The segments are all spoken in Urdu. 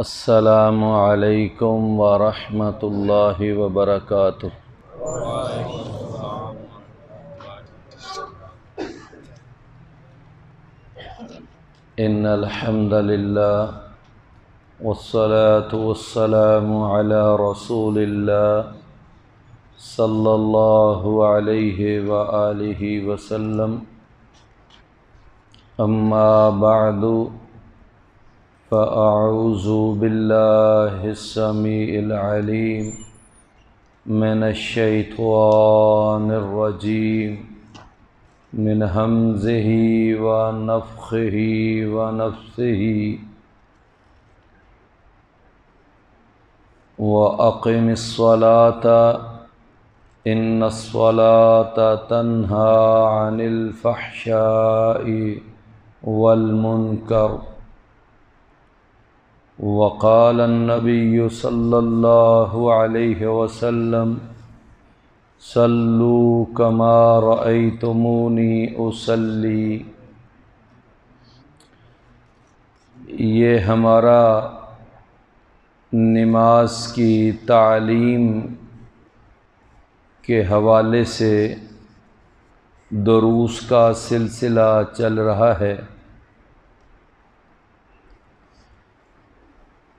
السلام علیکم ورحمۃ اللہ وبرکاتہ۔ ان الحمد للہ والصلاة والسلام علی رسول اللہ صلی اللہ علیہ وآلہ وسلم، اما بعد فأعوذ باللہ السمیع العلیم من الشیطان الرجیم من ہمزہ ونفخہ ونفثہ وَأَقِمِ الصَّلَاةَ إِنَّ الصَّلَاةَ تَنْهَى عَنِ الْفَحْشَاءِ وَالْمُنكَرِ وقال النبي صلى الله عليه وسلم صلوا كما رأيتموني أصلي۔ یہ ہمارا نماز کی تعلیم کے حوالے سے دروس کا سلسلہ چل رہا ہے،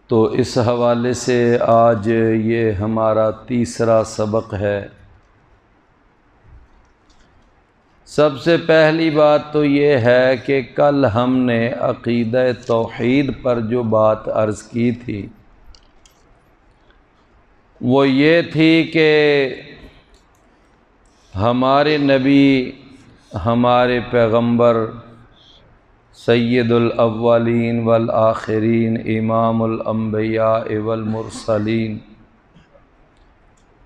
تو اس حوالے سے آج یہ ہمارا تیسرا سبق ہے۔ سب سے پہلی بات تو یہ ہے کہ کل ہم نے عقیدہ توحید پر جو بات عرض کی تھی وہ یہ تھی کہ ہمارے نبی، ہمارے پیغمبر، سید الاولین والآخرین، امام الانبیاء والمرسلین،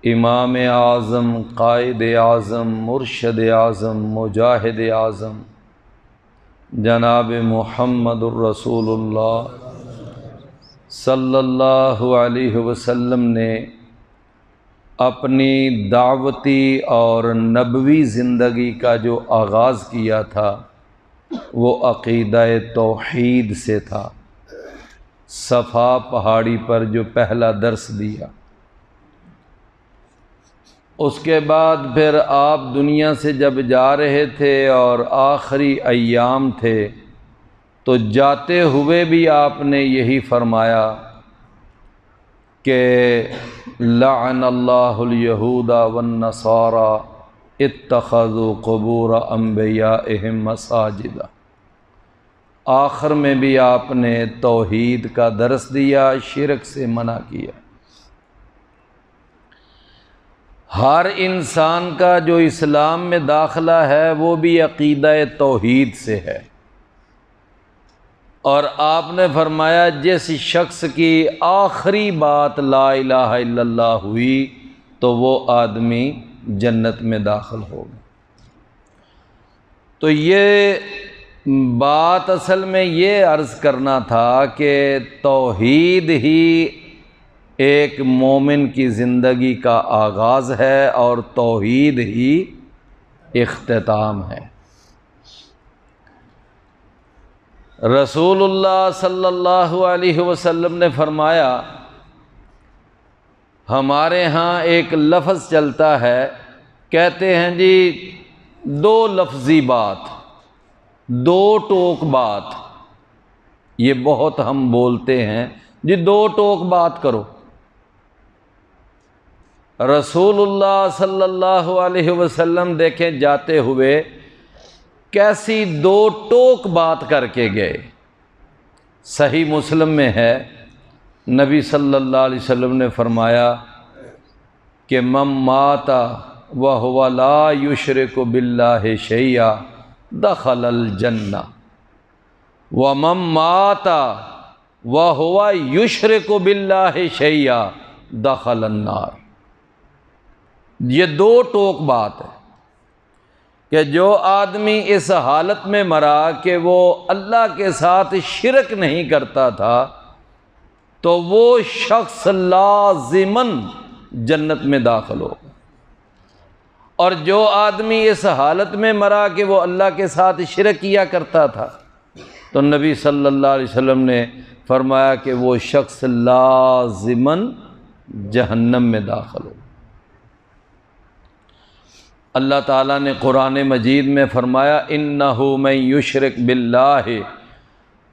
امام اعظم، قائد اعظم، مرشد اعظم، مجاہد اعظم جناب محمد الرسول اللہ صلی اللہ علیہ وسلم نے اپنی دعوتی اور نبوی زندگی کا جو آغاز کیا تھا وہ عقیدہ توحید سے تھا۔ صفا پہاڑی پر جو پہلا درس دیا، اس کے بعد پھر آپ دنیا سے جب جا رہے تھے اور آخری ایام تھے تو جاتے ہوئے بھی آپ نے یہی فرمایا کہ لعن اللہ الیہود والنصارى اتخذوا قبور انبیائہم مساجد۔ آخر میں بھی آپ نے توحید کا درس دیا، شرک سے منع کیا۔ ہر انسان کا جو اسلام میں داخلہ ہے وہ بھی عقیدہ توحید سے ہے، اور آپ نے فرمایا جس شخص کی آخری بات لا الہ الا اللہ ہوئی تو وہ آدمی جنت میں داخل ہوگا۔ تو یہ بات اصل میں یہ عرض کرنا تھا کہ توحید ہی ایک مومن کی زندگی کا آغاز ہے اور توحید ہی اختتام ہے۔ رسول اللہ صلی اللہ علیہ وسلم نے فرمایا، ہمارے ہاں ایک لفظ چلتا ہے، کہتے ہیں جی دو لفظی بات، دو ٹوک بات، یہ بہت ہم بولتے ہیں جی دو ٹوک بات کرو۔ رسول اللہ صلی اللہ علیہ وسلم دیکھیں جاتے ہوئے کیسی دو ٹوک بات کر کے گئے۔ صحیح مسلم میں ہے، نبی صلی اللہ علیہ وسلم نے فرمایا کہ من مات وہو لا یشرک باللہ شیئا دخل الجنہ ومن مات وہو یشرک باللہ شیئا دخل النار۔ یہ دو ٹوک بات ہے کہ جو آدمی اس حالت میں مرا کہ وہ اللہ کے ساتھ شرک نہیں کرتا تھا تو وہ شخص لازماً جنت میں داخل ہو، اور جو آدمی اس حالت میں مرا کہ وہ اللہ کے ساتھ شرک کیا کرتا تھا تو نبی صلی اللہ علیہ وسلم نے فرمایا کہ وہ شخص لازماً جہنم میں داخل ہو۔ اللہ تعالیٰ نے قرآن مجید میں فرمایا انہ من یشرک باللہ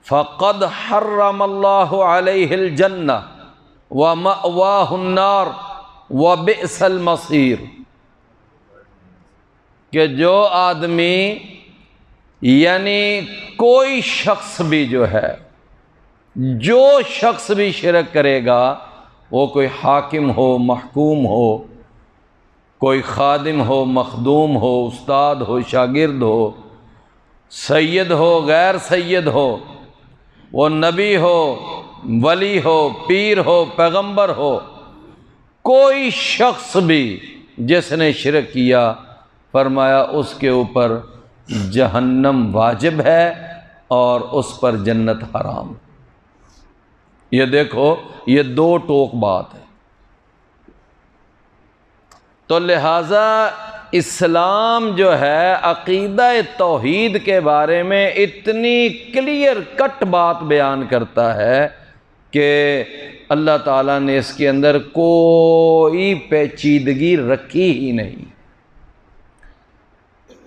فقد حرم اللہ علیہ الجنہ ومأواہ النار وبئس المصیر، کہ جو آدمی یعنی کوئی شخص بھی جو شخص بھی شرک کرے گا، وہ کوئی حاکم ہو، محکوم ہو، کوئی خادم ہو، مخدوم ہو، استاد ہو، شاگرد ہو، سید ہو، غیر سید ہو، وہ نبی ہو، ولی ہو، پیر ہو، پیغمبر ہو، کوئی شخص بھی جس نے شرک کیا، فرمایا اس کے اوپر جہنم واجب ہے اور اس پر جنت حرام۔ یہ دیکھو، یہ دو ٹوک بات ہے۔ تو لہٰذا اسلام جو ہے عقیدہ توحید کے بارے میں اتنی کلیئر کٹ بات بیان کرتا ہے کہ اللہ تعالیٰ نے اس کے اندر کوئی پیچیدگی رکھی ہی نہیں۔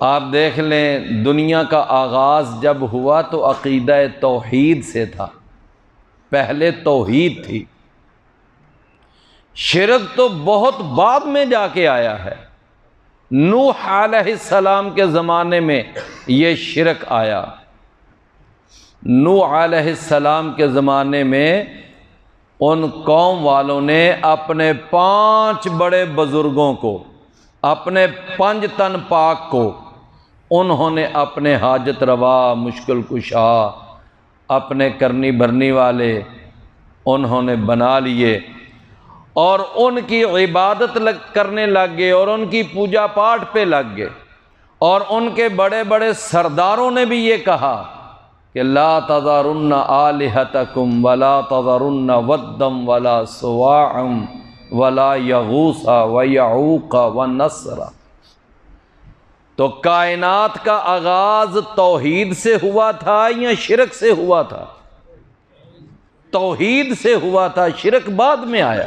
آپ دیکھ لیں، دنیا کا آغاز جب ہوا تو عقیدہ توحید سے تھا، پہلے توحید تھی۔ شرک تو بہت بعد میں جا کے آیا ہے، نوح علیہ السلام کے زمانے میں یہ شرک آیا۔ نوح علیہ السلام کے زمانے میں ان قوم والوں نے اپنے 5 بڑے بزرگوں کو، اپنے 5 تن پاک کو، انہوں نے اپنے حاجت روا، مشکل کشا، اپنے کرنی بھرنی والے انہوں نے بنا لیے اور ان کی عبادت کرنے لگ گئے اور ان کی پوجا پاٹ پہ لگ گئے۔ اور ان کے بڑے بڑے سرداروں نے بھی یہ کہا کہ لا تذرن آلہتکم ولا تذرن ودم ولا سواعم ولا یغوث ویعوق ونسر۔ تو کائنات کا آغاز توحید سے ہوا تھا یا شرک سے ہوا تھا؟ توحید سے ہوا تھا، شرک بعد میں آیا۔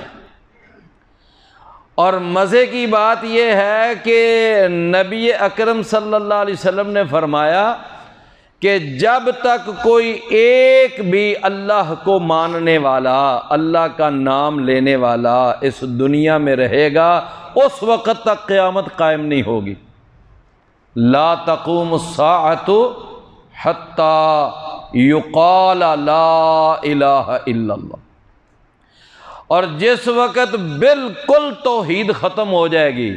اور مزے کی بات یہ ہے کہ نبی اکرم صلی اللہ علیہ وسلم نے فرمایا کہ جب تک کوئی ایک بھی اللہ کو ماننے والا، اللہ کا نام لینے والا اس دنیا میں رہے گا، اس وقت تک قیامت قائم نہیں ہوگی۔ لا تقوم الساعۃ حتی یقال لا الہ الا اللہ۔ اور جس وقت بالکل توحید ختم ہو جائے گی،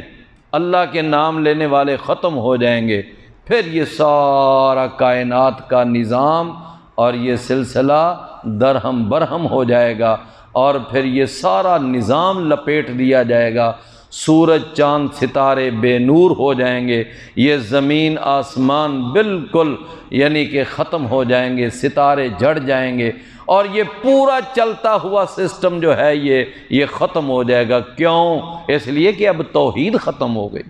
اللہ کے نام لینے والے ختم ہو جائیں گے، پھر یہ سارا کائنات کا نظام اور یہ سلسلہ درہم برہم ہو جائے گا، اور پھر یہ سارا نظام لپیٹ دیا جائے گا، سورج چاند ستارے بے نور ہو جائیں گے، یہ زمین آسمان بالکل یعنی کہ ختم ہو جائیں گے، ستارے جھڑ جائیں گے، اور یہ پورا چلتا ہوا سسٹم جو ہے یہ ختم ہو جائے گا۔ کیوں؟ اس لیے کہ اب توحید ختم ہو گئی۔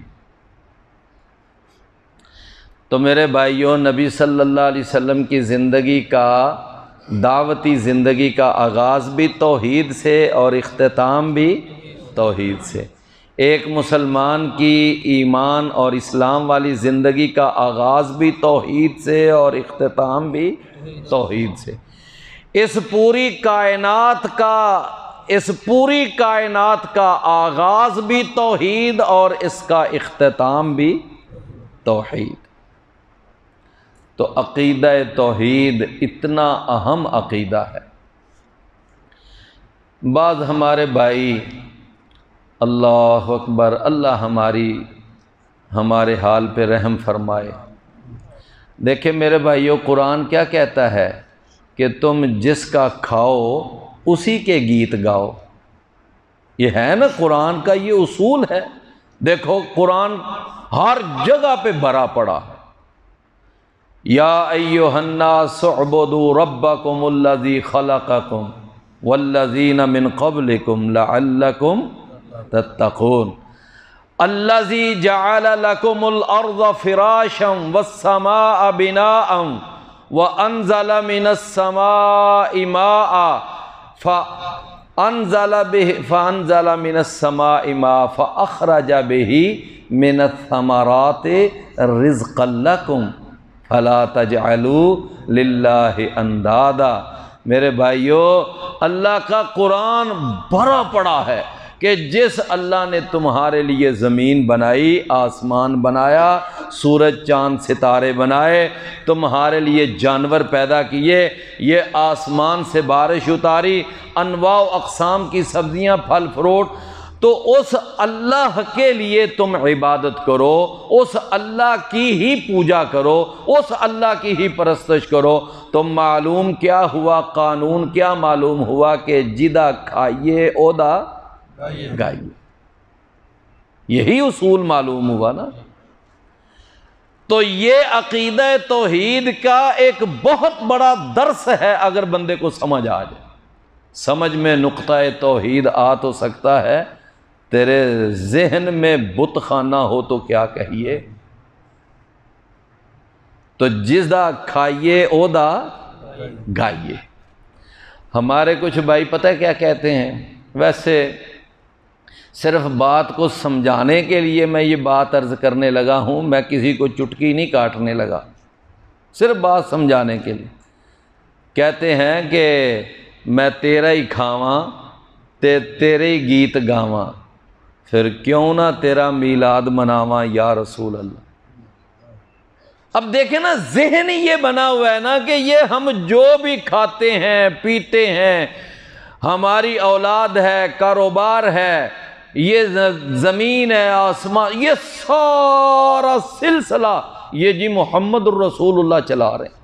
تو میرے بھائیوں، نبی صلی اللہ علیہ وسلم کی زندگی کا، دعوتی زندگی کا آغاز بھی توحید سے اور اختتام بھی توحید سے۔ ایک مسلمان کی ایمان اور اسلام والی زندگی کا آغاز بھی توحید سے اور اختتام بھی توحید سے۔ اس پوری کائنات کا آغاز بھی توحید اور اس کا اختتام بھی توحید۔ تو عقیدہ توحید اتنا اہم عقیدہ ہے۔ بعض ہمارے بھائی، اللہ اکبر، اللہ ہمارے حال پہ رحم فرمائے۔ دیکھیں میرے بھائیو، قرآن کیا کہتا ہے کہ تم جس کا کھاؤ اسی کے گیت گاؤ۔ یہ ہے نا قرآن کا یہ اصول ہے۔ دیکھو قرآن ہر جگہ پہ بھرا پڑا ہے۔ یا ایھا الناس اعبدوا ربکم الذی خلقکم والذین من قبلکم لعلکم تتقون الذی جعل لکم الارض فراشا والسماء بناء وَأَنزَلَ مِنَ السَّمَاءِ مَاءً فَأَنزَلَ مِنَ السَّمَاءِ مَاءً فَأَخْرَجَ بِهِ مِنَ الثَّمَرَاتِ رِزْقًا لَكُمْ فَلَا تَجْعَلُوا لِلَّهِ أَنْدَادًا۔ میرے بھائیو، اللہ کا قرآن بھرا پڑا ہے کہ جس اللہ نے تمہارے لیے زمین بنائی، آسمان بنایا، سورج چاند ستارے بنائے، تمہارے لیے جانور پیدا کیے، یہ آسمان سے بارش اتاری، انواع و اقسام کی سبزیاں، پھل فروٹ، تو اس اللہ کے لیے تم عبادت کرو، اس اللہ کی ہی پوجا کرو، اس اللہ کی ہی پرستش کرو۔ تو معلوم کیا ہوا، قانون کیا معلوم ہوا کہ جدہ کھائیے اودا گائیے، یہی اصول معلوم ہوا نا۔ تو یہ عقیدہ توحید کا ایک بہت بڑا درس ہے، اگر بندے کو سمجھ آ جائے۔ سمجھ میں نقطہ توحید آ تو سکتا ہے، تیرے ذہن میں بت خانہ ہو تو کیا کہیے۔ تو جدہ کھائیے اودا گائیے۔ ہمارے کچھ بھائی پتہ کیا کہتے ہیں، ویسے صرف بات کو سمجھانے کے لیے میں یہ بات عرض کرنے لگا ہوں، میں کسی کو چٹکی نہیں کاٹنے لگا، صرف بات سمجھانے کے لیے۔ کہتے ہیں کہ میں تیرا ہی کھاواں تیرے ہی گیت گاواں، پھر کیوں نہ تیرا میلاد مناواں یا رسول اللہ۔ اب دیکھیں نا، ذہن یہ بنا ہوا ہے نا کہ یہ ہم جو بھی کھاتے ہیں پیتے ہیں، ہماری اولاد ہے، کاروبار ہے، یہ زمین ہے، آسمان، یہ سارا سلسلہ یہ جی محمد الرسول اللہ چلا رہے ہیں،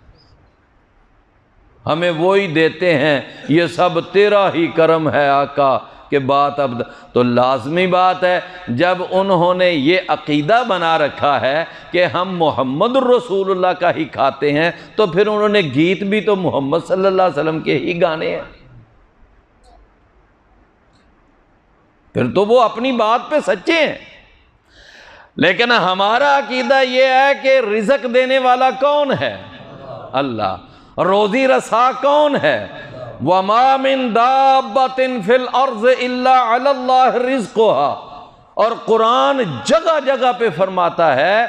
ہمیں وہی دیتے ہیں، یہ سب تیرا ہی کرم ہے آقا، کہ بات اب تو لازمی بات ہے جب انہوں نے یہ عقیدہ بنا رکھا ہے کہ ہم محمد الرسول اللہ کا ہی کھاتے ہیں، تو پھر انہوں نے گیت بھی تو محمد صلی اللہ علیہ وسلم کے ہی گانے ہیں، پھر تو وہ اپنی بات پہ سچے ہیں۔ لیکن ہمارا عقیدہ یہ ہے کہ رزق دینے والا کون ہے؟ اللہ۔ روزی رسا کون ہے؟ وَمَا مِن دَابَّةٍ فِي الْأَرْضِ إِلَّا عَلَى اللَّهِ رِزْقُهَا۔ اور قرآن جگہ جگہ پہ فرماتا ہے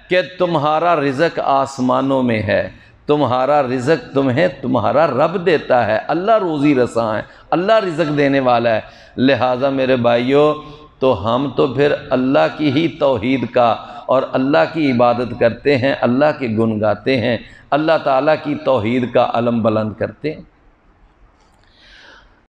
کہ تمہارا رزق آسمانوں میں ہے، تمہارا رزق تمہیں تمہارا رب دیتا ہے، اللہ روزی رساں ہے، اللہ رزق دینے والا ہے۔ لہٰذا میرے بھائیوں، تو ہم تو پھر اللہ کی ہی توحید کا اور اللہ کی عبادت کرتے ہیں، اللہ کے گن گاتے ہیں، اللہ تعالیٰ کی توحید کا علم بلند کرتے ہیں۔